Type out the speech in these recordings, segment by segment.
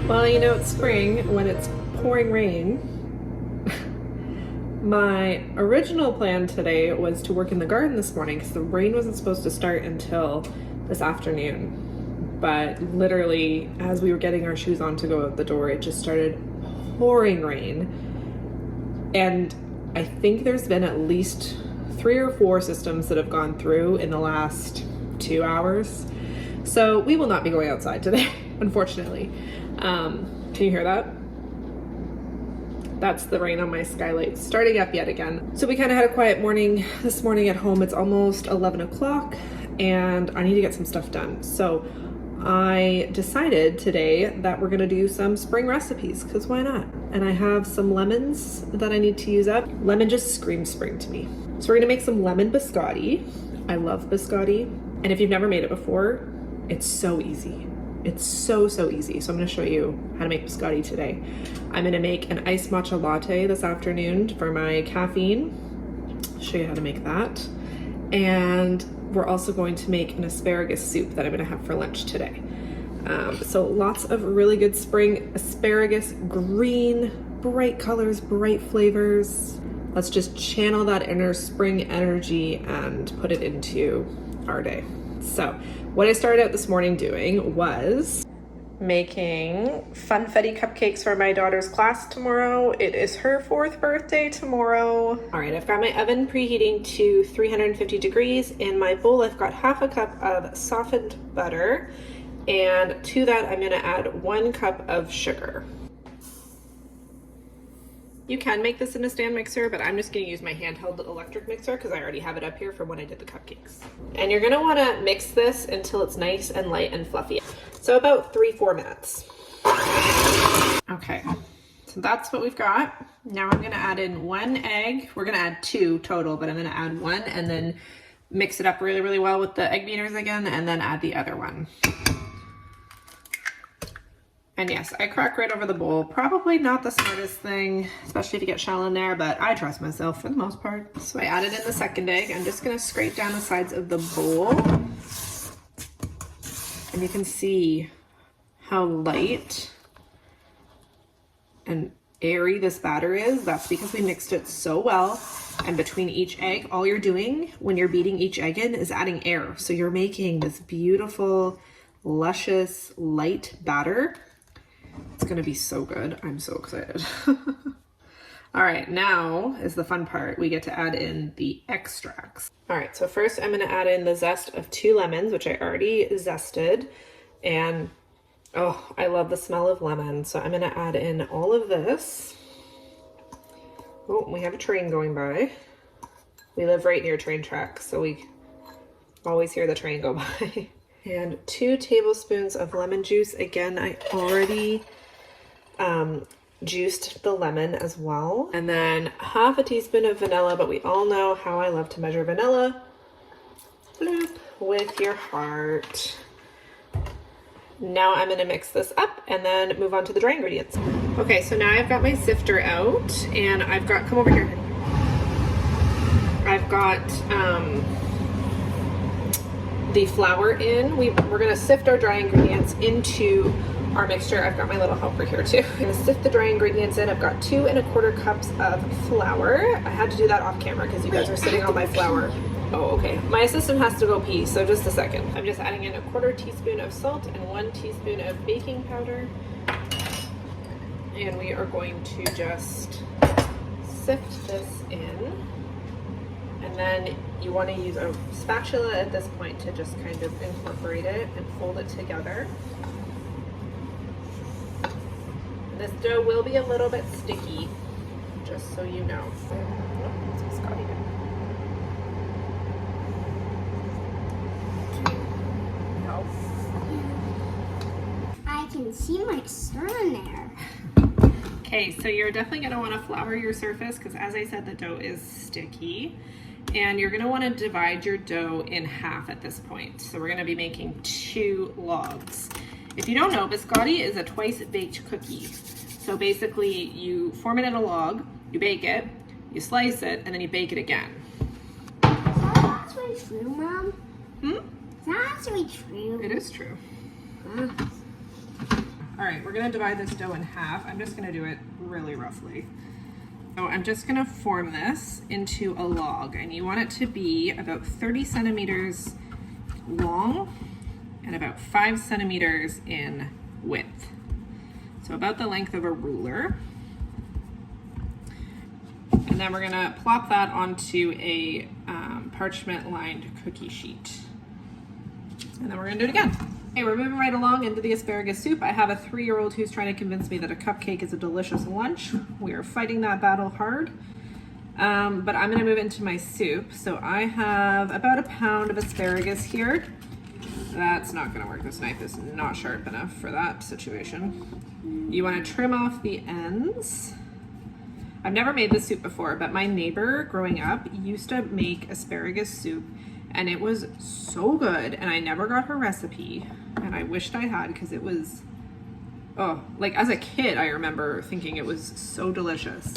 Well, you know, it's spring when it's pouring rain. My original plan today was to work in the garden this morning because the rain wasn't supposed to start until this afternoon. But literally, as we were getting our shoes on to go out the door, it just started pouring rain. And I think there's been at least 3 or 4 systems that have gone through in the last 2 hours. So we will not be going outside today, unfortunately. Can you hear that? That's the rain on my skylight starting up yet again. So we kind of had a quiet morning this morning at home. It's almost 11 o'clock and I need to get some stuff done. So I decided today that we're gonna do some spring recipes, because why not? And I have some lemons that I need to use up. Lemon just screams spring to me. So we're gonna make some lemon biscotti. I love biscotti. And if you've never made it before, it's so easy. It's so easy. So I'm gonna show you how to make biscotti today. I'm gonna make an iced matcha latte this afternoon for my caffeine. I'll show you how to make that. And we're also going to make an asparagus soup that I'm gonna have for lunch today. So lots of really good spring asparagus, green, bright colors, bright flavors. Let's just channel that inner spring energy and put it into our day. So what I started out this morning doing was making funfetti cupcakes for my daughter's class tomorrow. It is her 4th birthday tomorrow. All right, I've got my oven preheating to 350 degrees. In my bowl, I've got half a cup of softened butter. And to that, I'm gonna add 1 cup of sugar. You can make this in a stand mixer, but I'm just gonna use my handheld electric mixer because I already have it up here from when I did the cupcakes. And you're gonna wanna mix this until it's nice and light and fluffy. So about 3-4 minutes. Okay, so that's what we've got. Now I'm gonna add in 1 egg. We're gonna add 2 total, but I'm gonna add 1 and then mix it up really well with the egg beaters again, and then add the other one. And yes, I crack right over the bowl. Probably not the smartest thing, especially if you get shell in there, but I trust myself for the most part. So I added in the second egg. I'm just gonna scrape down the sides of the bowl. And you can see how light and airy this batter is. That's because we mixed it so well. And between each egg, all you're doing when you're beating each egg in is adding air. So you're making this beautiful, luscious, light batter. It's gonna be so good. I'm so excited. All right, now is the fun part. We get to add in the extracts. All right, so first I'm gonna add in the zest of 2 lemons, which I already zested. And oh, I love the smell of lemon. So I'm gonna add in all of this. Oh, we have a train going by. We live right near train tracks, so we always hear the train go by. And 2 tablespoons of lemon juice. Again, I already juiced the lemon as well. And then half a teaspoon of vanilla, but we all know how I love to measure vanilla. Bloop, with your heart. Now I'm gonna mix this up and then move on to the dry ingredients. Okay, so now I've got my sifter out and I've got, come over here. I've got, the flour in. We're gonna sift our dry ingredients into our mixture. I've got my little helper here too. I'm gonna sift the dry ingredients in. I've got 2 1/4 cups of flour. I had to do that off camera because you guys are sitting on my flour. Oh, okay. My assistant has to go pee, so just a second. I'm just adding in 1/4 teaspoon of salt and 1 teaspoon of baking powder. And we are going to just sift this in. And then you want to use a spatula at this point to just kind of incorporate it and fold it together. This dough will be a little bit sticky, just so you know. I can see my stir in there. Okay, so you're definitely going to want to flour your surface because, as I said, the dough is sticky. And you're gonna wanna divide your dough in half at this point. So we're gonna be making 2 logs. If you don't know, biscotti is a twice baked cookie. So basically you form it in a log, you bake it, you slice it, and then you bake it again. Is that actually true, Mom? Hmm? Is that actually true? It is true. Huh. All All right, we're gonna divide this dough in half. I'm just gonna do it really roughly. So I'm just gonna form this into a log, and you want it to be about 30 centimeters long and about 5 centimeters in width. So about the length of a ruler. And then we're gonna plop that onto a parchment lined cookie sheet. And then we're gonna do it again. Okay, we're moving right along into the asparagus soup. I have a 3-year-old who's trying to convince me that a cupcake is a delicious lunch. We are fighting that battle hard. But I'm gonna move into my soup. So I have about a pound of asparagus here. That's not gonna work. This knife is not sharp enough for that situation. You wanna trim off the ends. I've never made this soup before, but my neighbor growing up used to make asparagus soup, and it was so good, and I never got her recipe, and I wished I had, because it was, oh, like as a kid I remember thinking it was so delicious.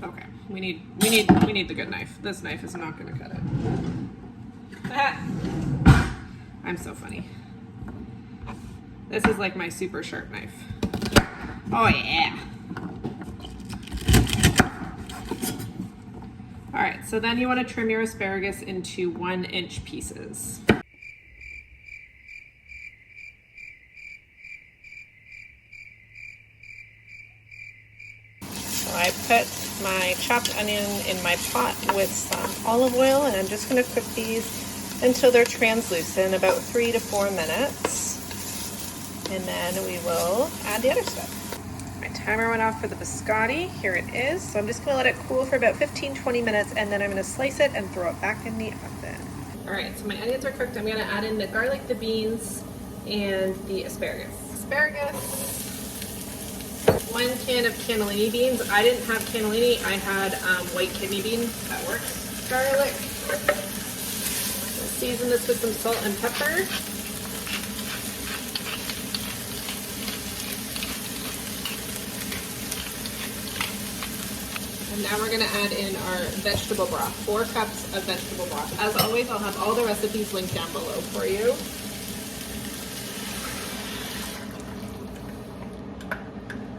Okay, we need the good knife. This knife is not gonna cut it. I'm so funny. This is like my super sharp knife. Oh yeah. All right, so then you want to trim your asparagus into 1-inch pieces. So I put my chopped onion in my pot with some olive oil, and I'm just going to cook these until they're translucent, about 3 to 4 minutes. And then we will add the other stuff. My timer went off for the biscotti. Here it is. So I'm just gonna let it cool for about 15-20 minutes, and then I'm gonna slice it and throw it back in the oven. All right, so my onions are cooked. I'm gonna add in the garlic, the beans, and the asparagus. Asparagus, 1 can of cannellini beans. I didn't have cannellini, I had white kidney beans. That works. Garlic. Season this with some salt and pepper. And now we're gonna add in our vegetable broth, 4 cups of vegetable broth. As always, I'll have all the recipes linked down below for you.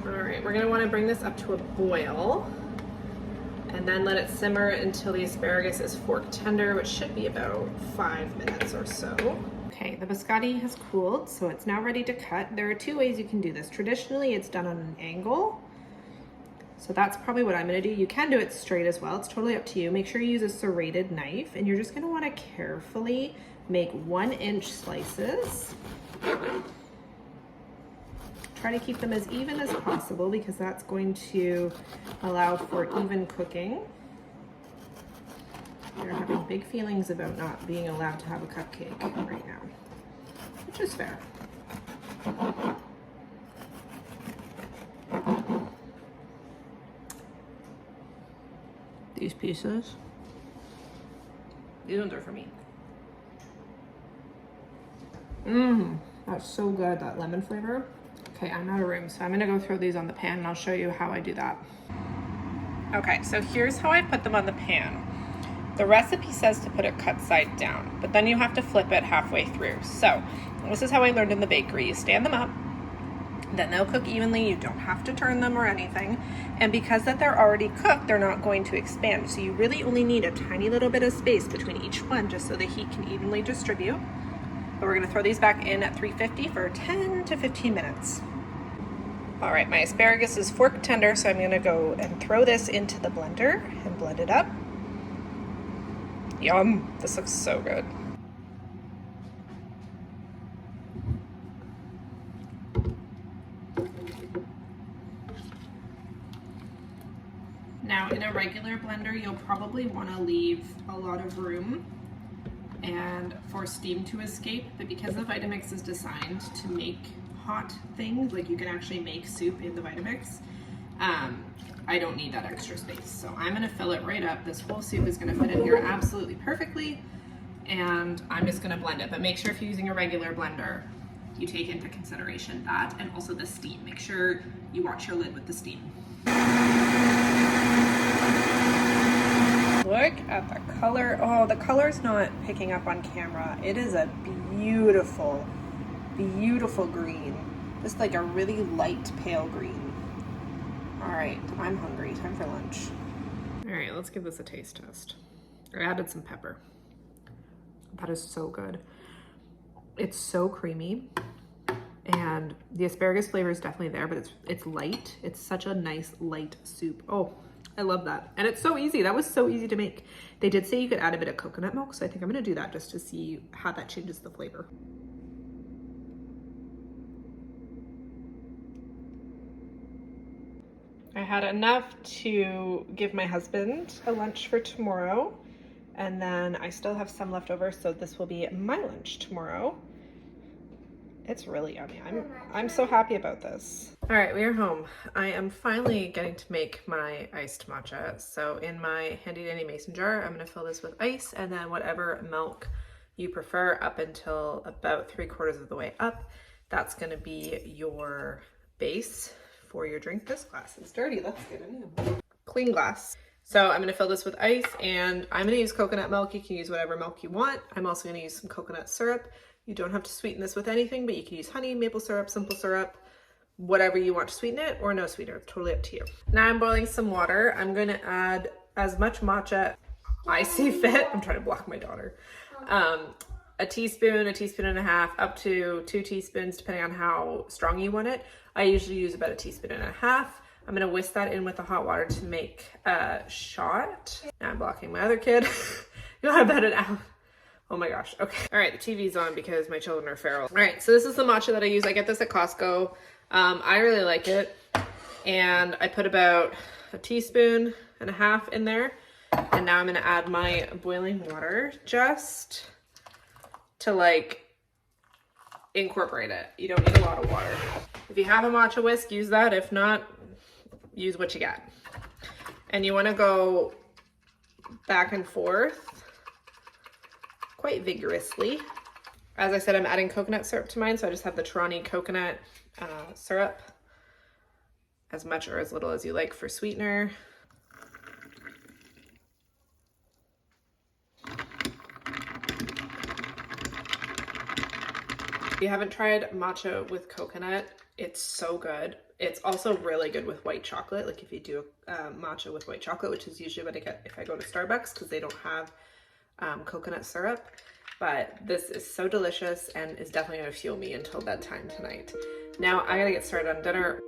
All right, we're gonna wanna bring this up to a boil and then let it simmer until the asparagus is fork tender, which should be about 5 minutes or so. Okay, the biscotti has cooled, so it's now ready to cut. There are 2 ways you can do this. Traditionally, it's done on an angle. So that's probably what I'm gonna do. You can do it straight as well. It's totally up to you. Make sure you use a serrated knife, and you're just gonna wanna carefully make 1-inch slices. Try to keep them as even as possible, because that's going to allow for even cooking. You're having big feelings about not being allowed to have a cupcake right now, which is fair. These pieces, these ones are for me. That's so good, that lemon flavor. Okay, I'm out of room, so I'm gonna go throw these on the pan, and I'll show you how I do that. Okay, so here's how I put them on the pan. The recipe says to put it cut side down, but then you have to flip it halfway through. So this is how I learned in the bakery. You stand them up, then they'll cook evenly. You don't have to turn them or anything. And because that they're already cooked, they're not going to expand. So you really only need a tiny little bit of space between each one, just so the heat can evenly distribute. But we're gonna throw these back in at 350 for 10 to 15 minutes. All right, my asparagus is fork tender, so I'm gonna go and throw this into the blender and blend it up. Yum, this looks so good. Now in a regular blender, you'll probably wanna leave a lot of room and for steam to escape, but because the Vitamix is designed to make hot things, like you can actually make soup in the Vitamix, I don't need that extra space. So I'm gonna fill it right up. This whole soup is gonna fit in here absolutely perfectly, and I'm just gonna blend it. But make sure if you're using a regular blender, you take into consideration that, and also the steam. Make sure you watch your lid with the steam. Look at the color. Oh, the color's not picking up on camera. It is a beautiful beautiful green. Just like a really light pale green. All right, I'm hungry. Time for lunch. All right, let's give this a taste test. I added some pepper. That is so good. It's so creamy, and the asparagus flavor is definitely there, but it's light. It's such a nice light soup. Oh, I love that. And it's so easy. That was so easy to make. They did say you could add a bit of coconut milk, so I think I'm gonna do that just to see how that changes the flavor. I had enough to give my husband a lunch for tomorrow, and then I still have some left over, so this will be my lunch tomorrow. It's really yummy. I'm so happy about this. All right, we are home. I am finally getting to make my iced matcha. So in my handy dandy mason jar, I'm gonna fill this with ice and then whatever milk you prefer up until about 3/4 of the way up. That's gonna be your base for your drink. This glass is dirty. Let's get a new clean glass. So I'm gonna fill this with ice, and I'm gonna use coconut milk. You can use whatever milk you want. I'm also gonna use some coconut syrup. You don't have to sweeten this with anything, but you can use honey, maple syrup, simple syrup, whatever you want to sweeten it, or no sweetener. It's totally up to you. Now I'm boiling some water. I'm gonna add as much matcha I see fit. I'm trying to block my daughter. A teaspoon and a half, up to 2 teaspoons, depending on how strong you want it. I usually use about 1.5 teaspoons. I'm gonna whisk that in with the hot water to make a shot. Now I'm blocking my other kid. You'll have about an hour. Oh my gosh, okay. All right, the TV's on because my children are feral. All right, so this is the matcha that I use. I get this at Costco. I really like it. And I put about 1.5 teaspoons in there. And now I'm gonna add my boiling water just to like incorporate it. You don't need a lot of water. If you have a matcha whisk, use that. If not, use what you got. And you wanna go back and forth quite vigorously. As I said, I'm adding coconut syrup to mine, so I just have the Torani coconut syrup, as much or as little as you like for sweetener. If you haven't tried matcha with coconut, it's so good. It's also really good with white chocolate. Like if you do matcha with white chocolate, which is usually what I get if I go to Starbucks, because they don't have coconut syrup. But this is so delicious and is definitely gonna fuel me until bedtime tonight. Now I gotta get started on dinner.